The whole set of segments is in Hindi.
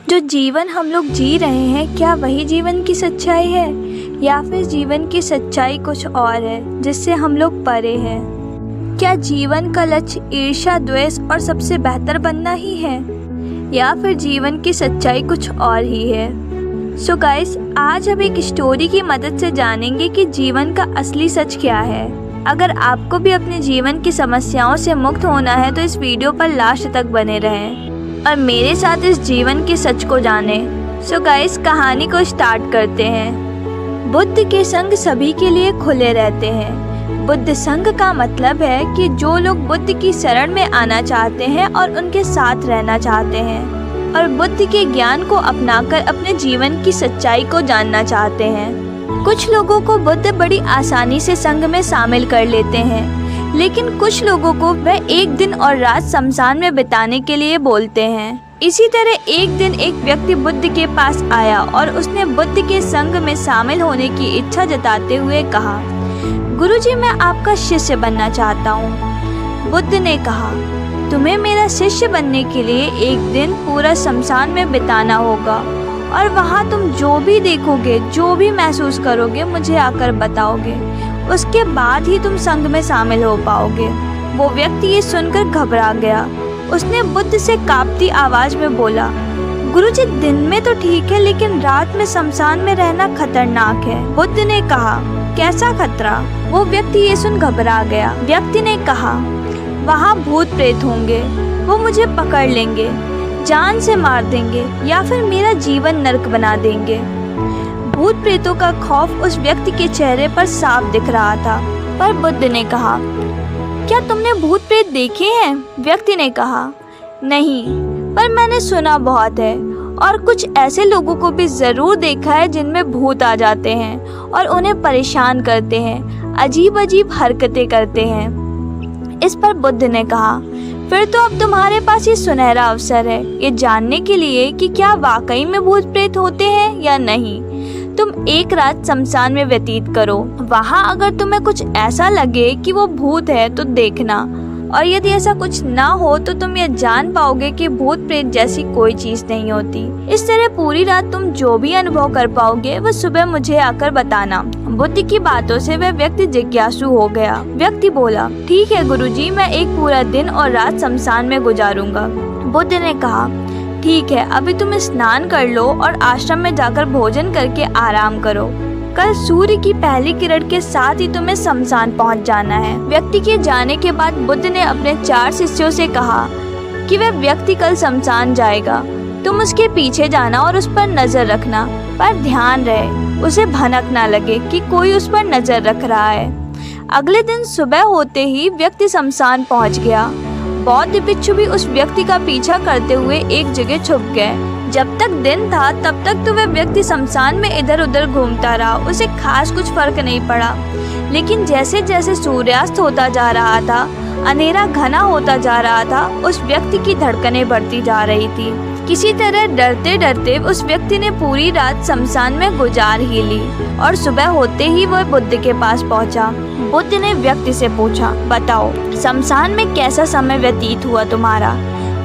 जो जीवन हम लोग जी रहे हैं, क्या वही जीवन की सच्चाई है या फिर जीवन की सच्चाई कुछ और है जिससे हम लोग परे हैं? क्या जीवन का लक्ष्य ईर्ष्या, द्वेष और सबसे बेहतर बनना ही है या फिर जीवन की सच्चाई कुछ और ही है? सो गाइस, आज हम एक स्टोरी की मदद से जानेंगे कि जीवन का असली सच क्या है। अगर आपको भी अपने जीवन की समस्याओं से मुक्त होना है तो इस वीडियो पर लास्ट तक बने रहें और मेरे साथ इस जीवन के सच को जानें। सो गाइस, कहानी को स्टार्ट करते हैं। बुद्ध के संग सभी के लिए खुले रहते हैं। बुद्ध संग का मतलब है कि जो लोग बुद्ध की शरण में आना चाहते हैं और उनके साथ रहना चाहते हैं और बुद्ध के ज्ञान को अपनाकर अपने जीवन की सच्चाई को जानना चाहते हैं। कुछ लोगों को बुद्ध बड़ी आसानी से संग में शामिल कर लेते हैं, लेकिन कुछ लोगों को वह एक दिन और रात शमशान में बिताने के लिए बोलते हैं। इसी तरह एक दिन एक व्यक्ति बुद्ध के पास आया और उसने बुद्ध के संग में शामिल होने की इच्छा जताते हुए कहा, गुरुजी, मैं आपका शिष्य बनना चाहता हूँ। बुद्ध ने कहा, तुम्हें मेरा शिष्य बनने के लिए एक दिन पूरा शमशान में बिताना होगा और वहाँ तुम जो भी देखोगे, जो भी महसूस करोगे, मुझे आकर बताओगे। उसके बाद ही तुम संग में शामिल हो पाओगे। वो व्यक्ति ये सुनकर घबरा गया। उसने बुद्ध से कांपती आवाज में बोला, गुरुजी, दिन में तो ठीक है, लेकिन रात में शमशान में रहना खतरनाक है। बुद्ध ने कहा, कैसा खतरा? वो व्यक्ति ये सुन घबरा गया। व्यक्ति ने कहा, वहाँ भूत प्रेत होंगे, वो मुझे पकड़ लेंगे, जान से मार देंगे या फिर मेरा जीवन नरक बना देंगे। भूत प्रेतों का खौफ उस व्यक्ति के चेहरे पर साफ दिख रहा था। पर बुद्ध ने कहा, क्या तुमने भूत प्रेत देखे हैं? व्यक्ति ने कहा, नहीं, पर मैंने सुना बहुत है और कुछ ऐसे लोगों को भी जरूर देखा है जिनमें भूत आ जाते हैं और उन्हें परेशान करते हैं, अजीब अजीब हरकतें करते हैं। इस पर बुद्ध ने कहा, फिर तो अब तुम्हारे पास ये सुनहरा अवसर है ये जानने के लिए कि क्या वाकई में भूत प्रेत होते हैं या नहीं। तुम एक रात शमशान में व्यतीत करो। वहाँ अगर तुम्हें कुछ ऐसा लगे कि वो भूत है तो देखना, और यदि ऐसा कुछ ना हो तो तुम ये जान पाओगे कि भूत प्रेत जैसी कोई चीज नहीं होती। इस तरह पूरी रात तुम जो भी अनुभव कर पाओगे वह सुबह मुझे आकर बताना। बुद्ध की बातों से वह व्यक्ति जिज्ञासु हो गया। व्यक्ति बोला, ठीक है गुरुजी, मैं एक पूरा दिन और रात शमशान में गुजारूंगा। बुद्ध ने कहा, ठीक है, अभी तुम स्नान कर लो और आश्रम में जाकर भोजन करके आराम करो। कल सूर्य की पहली किरण के साथ ही तुम्हें शमशान पहुंच जाना है। व्यक्ति के जाने के बाद बुद्ध ने अपने 4 शिष्यों से कहा कि वह व्यक्ति कल शमशान जाएगा। तुम उसके पीछे जाना और उस पर नजर रखना, पर ध्यान रहे उसे भनक ना लगे कि कोई उस पर नजर रख रहा है। अगले दिन सुबह होते ही व्यक्ति शमशान पहुंच गया। बौद्ध भिक्षु भी उस व्यक्ति का पीछा करते हुए एक जगह छुप गए। जब तक दिन था तब तक तो वह व्यक्ति शमशान में इधर उधर घूमता रहा। उसे खास कुछ फर्क नहीं पड़ा, लेकिन जैसे जैसे सूर्यास्त होता जा रहा था, अंधेरा घना होता जा रहा था, उस व्यक्ति की धड़कनें बढ़ती जा रही थी। किसी तरह डरते डरते उस व्यक्ति ने पूरी रात शमशान में गुजार ही ली और सुबह होते ही वह बुद्ध के पास पहुंचा। बुद्ध ने व्यक्ति से पूछा, बताओ, शमशान में कैसा समय व्यतीत हुआ तुम्हारा?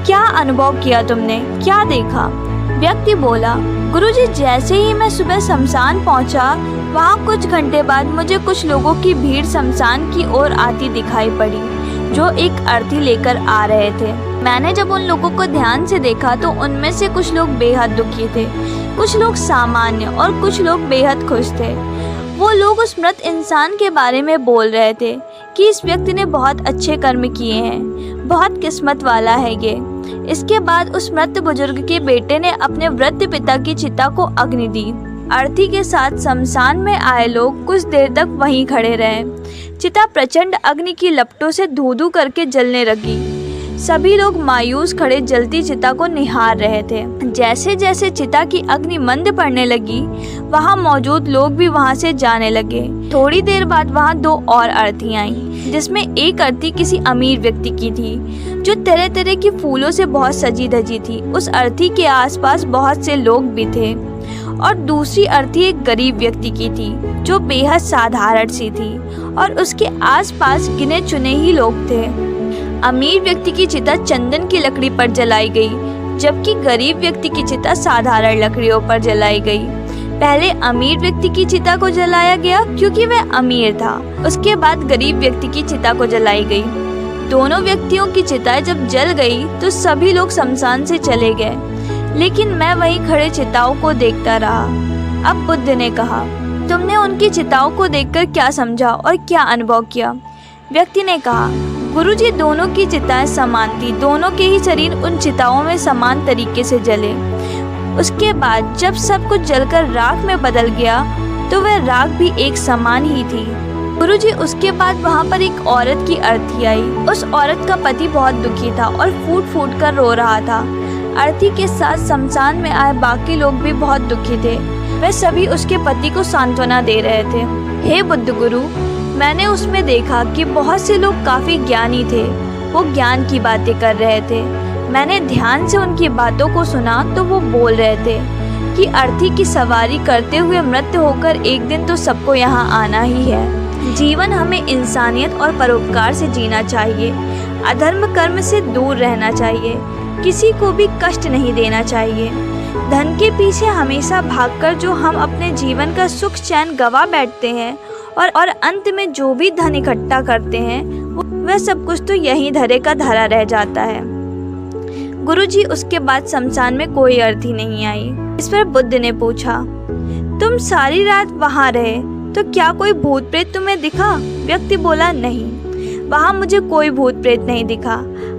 क्या अनुभव किया तुमने? क्या देखा? व्यक्ति बोला, गुरुजी, जैसे ही मैं सुबह शमशान पहुंचा, वहाँ कुछ घंटे बाद मुझे कुछ लोगों की भीड़ शमशान की ओर आती दिखाई पड़ी जो एक अर्थी लेकर आ रहे थे। मैंने जब उन लोगों को ध्यान से देखा तो उनमें से कुछ लोग बेहद दुखी थे, कुछ लोग सामान्य और कुछ लोग बेहद खुश थे। वो लोग उस मृत इंसान के बारे में बोल रहे थे कि इस व्यक्ति ने बहुत अच्छे कर्म किए हैं, बहुत किस्मत वाला है ये। इसके बाद उस मृत बुजुर्ग के बेटे ने अपने वृद्ध पिता की चिता को अग्नि दी। अर्थी के साथ शमशान में आए लोग कुछ देर तक वहीं खड़े रहे। चिता प्रचंड अग्नि की लपटों से धू-धू करके जलने लगी। सभी लोग मायूस खड़े जलती चिता को निहार रहे थे। जैसे जैसे चिता की अग्नि मंद पड़ने लगी, वहाँ मौजूद लोग भी वहाँ से जाने लगे। थोड़ी देर बाद वहाँ 2 और अर्थी आईं, जिसमें एक अर्थी किसी अमीर व्यक्ति की थी जो तरह तरह की फूलों से बहुत सजी धजी थी। उस अर्थी के आसपास बहुत से लोग भी थे और दूसरी अर्थी एक गरीब व्यक्ति की थी जो बेहद साधारण सी थी और उसके आसपास गिने चुने ही लोग थे। अमीर व्यक्ति की चिता चंदन की लकड़ी पर जलाई गई जबकि गरीब व्यक्ति की चिता साधारण लकड़ियों पर जलाई गई। पहले अमीर व्यक्ति की चिता को जलाया गया क्योंकि वह अमीर था। उसके बाद गरीब व्यक्ति की चिता को जलाई गई। दोनों व्यक्तियों की चिताएं जब जल गई तो सभी लोग शमशान से चले गए, लेकिन मैं वहीं खड़े चिताओं को देखता रहा। अब बुद्ध ने कहा, तुमने उनकी चिताओं को देखकर क्या समझा और क्या अनुभव किया? व्यक्ति ने कहा, गुरुजी, दोनों की चिताएं समान थी। दोनों के ही शरीर उन चिताओं में समान तरीके से जले। उसके बाद जब सब कुछ जलकर राख में बदल गया तो वह राख भी एक समान ही थी। गुरुजी, उसके बाद वहाँ पर एक औरत की अर्थी आई। उस औरत का पति बहुत दुखी था और फूट फूट कर रो रहा था। अर्थी के साथ शमशान में आए बाकी लोग भी बहुत दुखी थे। वे सभी उसके पति को सांत्वना दे रहे थे। हे बुद्ध गुरु, मैंने उसमें देखा कि बहुत से लोग काफ़ी ज्ञानी थे। वो ज्ञान की बातें कर रहे थे। मैंने ध्यान से उनकी बातों को सुना तो वो बोल रहे थे कि अर्थी की सवारी करते हुए मृत्यु होकर एक दिन तो सबको यहाँ आना ही है। जीवन हमें इंसानियत और परोपकार से जीना चाहिए। अधर्म कर्म से दूर रहना चाहिए। किसी को भी कष्ट नहीं देना चाहिए। धन के पीछे हमेशा भागकर जो हम अपने जीवन का सुख चैन गवा बैठते हैं और अंत में जो भी धन इकट्ठा करते हैं वह सब कुछ तो यहीं धरे का धरा रह जाता है। गुरुजी, उसके बाद शमशान में कोई अर्थी नहीं आई। इस पर बुद्ध ने पूछा, तुम सारी रात वहाँ रहे तो क्या कोई भूत प्रेत तुम्हें दिखा? व्यक्ति बोला, नहीं, वहाँ मुझे कोई भूत प्रेत नहीं दिखा।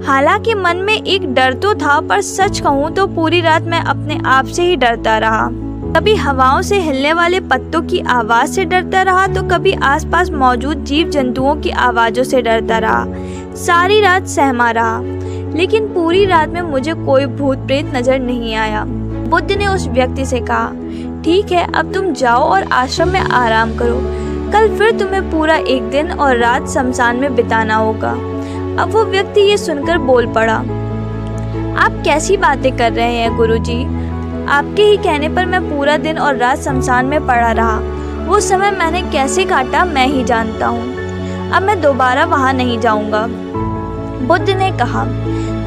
हालांकि मन में एक डर तो था, पर सच कहूँ तो पूरी रात मैं अपने आप से ही डरता रहा। कभी हवाओं से हिलने वाले पत्तों की आवाज़ से डरता रहा तो कभी आसपास मौजूद जीव जंतुओं की आवाज़ों से डरता रहा। सारी रात सहमा रहा, लेकिन पूरी रात में मुझे कोई भूत प्रेत नजर नहीं आया। बुद्ध ने उस व्यक्ति से कहा, ठीक है, अब तुम जाओ और आश्रम में आराम करो। कल फिर तुम्हें पूरा एक दिन और रात शमशान में बिताना होगा। अब वो व्यक्ति ये सुनकर बोल पड़ा, आप कैसी बातें कर रहे हैं गुरुजी? आपके ही कहने पर मैं पूरा दिन और रात शमशान में पड़ा रहा। वो समय मैंने कैसे काटा मैं ही जानता हूँ। अब मैं दोबारा वहाँ नहीं जाऊँगा। बुद्ध ने कहा,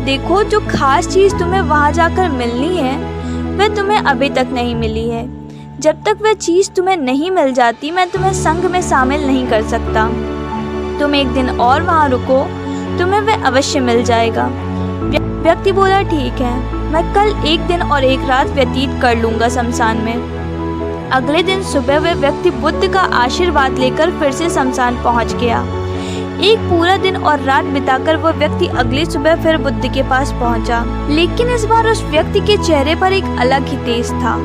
देखो, जो खास चीज़ तुम्हें वहाँ जाकर मिलनी है वह तुम्हें अभी तक नहीं मिली है। जब तक वह चीज़ तुम्हें नहीं मिल जाती मैं तुम्हें संघ में शामिल नहीं कर सकता। तुम एक दिन और वहाँ रुको, तुम्हें वह अवश्य मिल जाएगा। व्यक्ति बोला, ठीक है, मैं कल एक दिन और एक रात व्यतीत कर लूँगा शमशान में। अगले दिन सुबह वह व्यक्ति बुद्ध का आशीर्वाद लेकर फिर से शमशान पहुँच गया। एक पूरा दिन और रात बिताकर वह व्यक्ति अगली सुबह फिर बुद्ध के पास पहुंचा, लेकिन इस बार उस व्यक्ति के चेहरे पर एक अलग ही तेज था।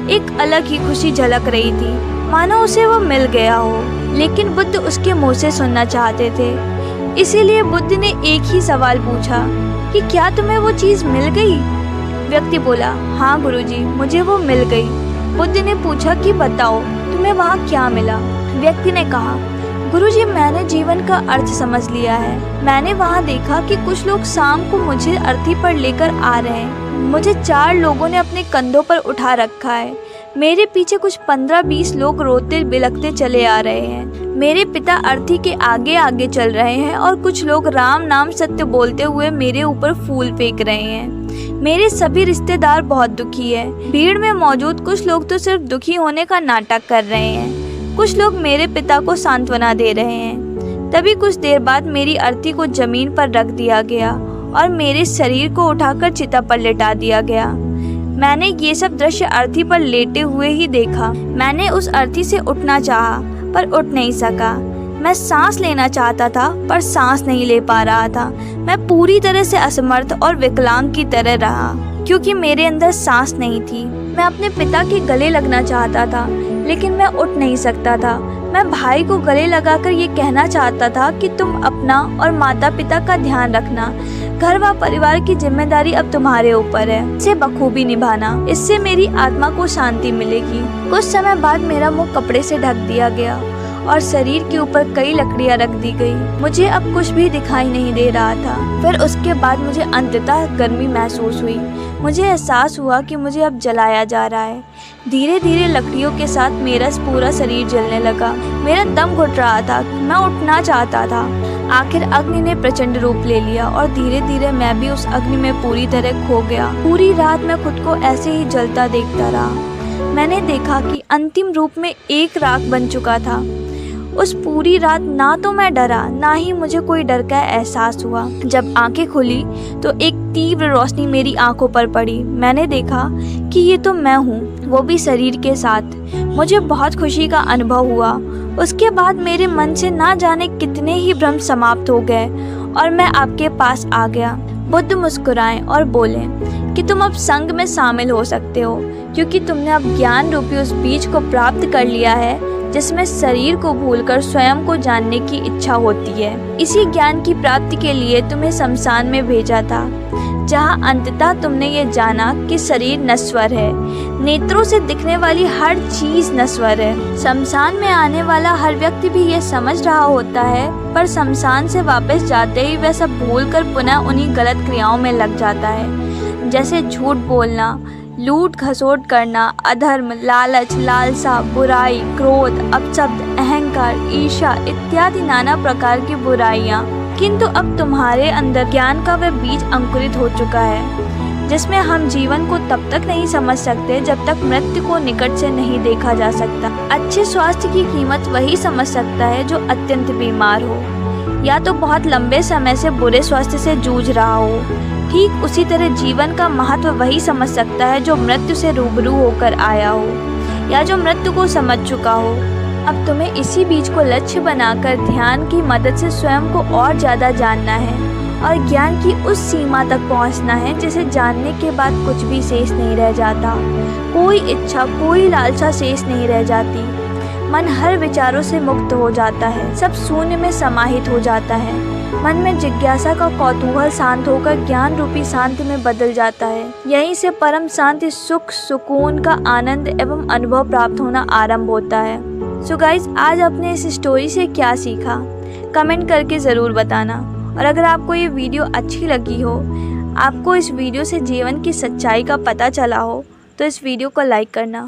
एक अलग ही खुशी झलक रही थी, मानो उसे वो मिल गया हो। लेकिन बुद्ध उसके मुंह से सुनना चाहते थे, इसीलिए बुद्ध ने एक ही सवाल पूछा कि क्या तुम्हें वो चीज़ मिल गई? व्यक्ति बोला, हाँ गुरुजी, मुझे वो मिल गई। बुद्ध ने पूछा कि बताओ, तुम्हें वहाँ क्या मिला? व्यक्ति ने कहा, गुरुजी, मैंने जीवन का अर्थ समझ लिया है। मैंने वहाँ देखा कि कुछ लोग शाम को मुझे अर्थी पर लेकर आ रहे हैं। मुझे 4 लोगों ने अपने कंधों पर उठा रखा है। मेरे पीछे कुछ 15-20 लोग रोते बिलखते चले आ रहे हैं। मेरे पिता अर्थी के आगे आगे चल रहे हैं और कुछ लोग राम नाम सत्य बोलते हुए मेरे ऊपर फूल फेंक रहे हैं। मेरे सभी रिश्तेदार बहुत दुखी है। भीड़ में मौजूद कुछ लोग तो सिर्फ दुखी होने का नाटक कर रहे हैं। कुछ लोग मेरे पिता को सांत्वना दे रहे हैं। तभी कुछ देर बाद मेरी अर्थी को जमीन पर रख दिया गया और मेरे शरीर को उठाकर चिता पर लेटा दिया गया। मैंने ये सब दृश्य अर्थी पर लेटे हुए ही देखा। मैंने उस अर्थी से उठना चाहा पर उठ नहीं सका। मैं सांस लेना चाहता था पर सांस नहीं ले पा रहा था। मैं पूरी तरह से असमर्थ और विकलांग की तरह रहा क्योंकि मेरे अंदर सांस नहीं थी। मैं अपने पिता के गले लगना चाहता था लेकिन मैं उठ नहीं सकता था। मैं भाई को गले लगाकर ये कहना चाहता था कि तुम अपना और माता पिता का ध्यान रखना। घर व परिवार की जिम्मेदारी अब तुम्हारे ऊपर है, इसे बखूबी निभाना। इससे मेरी आत्मा को शांति मिलेगी। कुछ समय बाद मेरा मुंह कपड़े से ढक दिया गया और शरीर के ऊपर कई लकड़ियां रख दी गई। मुझे अब कुछ भी दिखाई नहीं दे रहा था। फिर उसके बाद मुझे अंततः गर्मी महसूस हुई। मुझे एहसास हुआ कि मुझे अब जलाया जा रहा है। धीरे धीरे लकड़ियों के साथ मेरा पूरा शरीर जलने लगा। मेरा दम घुट रहा था। मैं उठना चाहता था आखिर अग्नि ने प्रचंड रूप ले लिया और धीरे धीरे मैं भी उस अग्नि में पूरी तरह खो गया। पूरी रात मैं खुद को ऐसे ही जलता देखता रहा। मैंने देखा कि अंतिम रूप में एक राख बन चुका था। उस पूरी रात ना तो मैं डरा, ना ही मुझे कोई डर का एहसास हुआ। जब आंखें खुली तो एक तीव्र रोशनी मेरी आंखों पर पड़ी। मैंने देखा कि ये तो मैं हूँ, वो भी शरीर के साथ। मुझे बहुत खुशी का अनुभव हुआ। उसके बाद मेरे मन से ना जाने कितने ही भ्रम समाप्त हो गए और मैं आपके पास आ गया। बुद्ध मुस्कुराए और बोले कि तुम अब संघ में शामिल हो सकते हो, क्योंकि तुमने अब ज्ञान रूपी उस बीज को प्राप्त कर लिया है जिसमें शरीर को भूलकर स्वयं को जानने की इच्छा होती है। इसी ज्ञान की प्राप्ति के लिए तुम्हें शमशान में भेजा था, जहाँ अंततः तुमने ये जाना कि शरीर नश्वर है, नेत्रों से दिखने वाली हर चीज नश्वर है। शमशान में आने वाला हर व्यक्ति भी ये समझ रहा होता है, पर शमशान से वापस जाते ही वह सब भूलकर पुनः उन्हीं गलत क्रियाओं में लग जाता है, जैसे झूठ बोलना, लूट खसोट करना, अधर्म, लालच, लालसा, बुराई, क्रोध, अपशब्द, अहंकार, ईर्ष्या इत्यादि नाना प्रकार की बुराइयां। किंतु अब तुम्हारे अंदर ज्ञान का वह बीज अंकुरित हो चुका है, जिसमें हम जीवन को तब तक नहीं समझ सकते जब तक मृत्यु को निकट से नहीं देखा जा सकता। अच्छे स्वास्थ्य की कीमत वही समझ सकता है जो अत्यंत बीमार हो, या तो बहुत लंबे समय से बुरे स्वास्थ्य से जूझ रहा हो। ठीक उसी तरह जीवन का महत्व वही समझ सकता है जो मृत्यु से रूबरू होकर आया हो, या जो मृत्यु को समझ चुका हो। अब तुम्हें इसी बीज को लक्ष्य बनाकर ध्यान की मदद से स्वयं को और ज़्यादा जानना है और ज्ञान की उस सीमा तक पहुंचना है जिसे जानने के बाद कुछ भी शेष नहीं रह जाता। कोई इच्छा, कोई लालसा शेष नहीं रह जाती। मन हर विचारों से मुक्त हो जाता है, सब शून्य में समाहित हो जाता है। मन में जिज्ञासा का कौतूहल शांत होकर ज्ञान रूपी शांति में बदल जाता है। यहीं से परम शांति, सुख, सुकून का आनंद एवं अनुभव प्राप्त होना आरंभ होता है। सो गाइज, आज आपने इस स्टोरी से क्या सीखा, कमेंट करके ज़रूर बताना। और अगर आपको ये वीडियो अच्छी लगी हो, आपको इस वीडियो से जीवन की सच्चाई का पता चला हो, तो इस वीडियो को लाइक करना।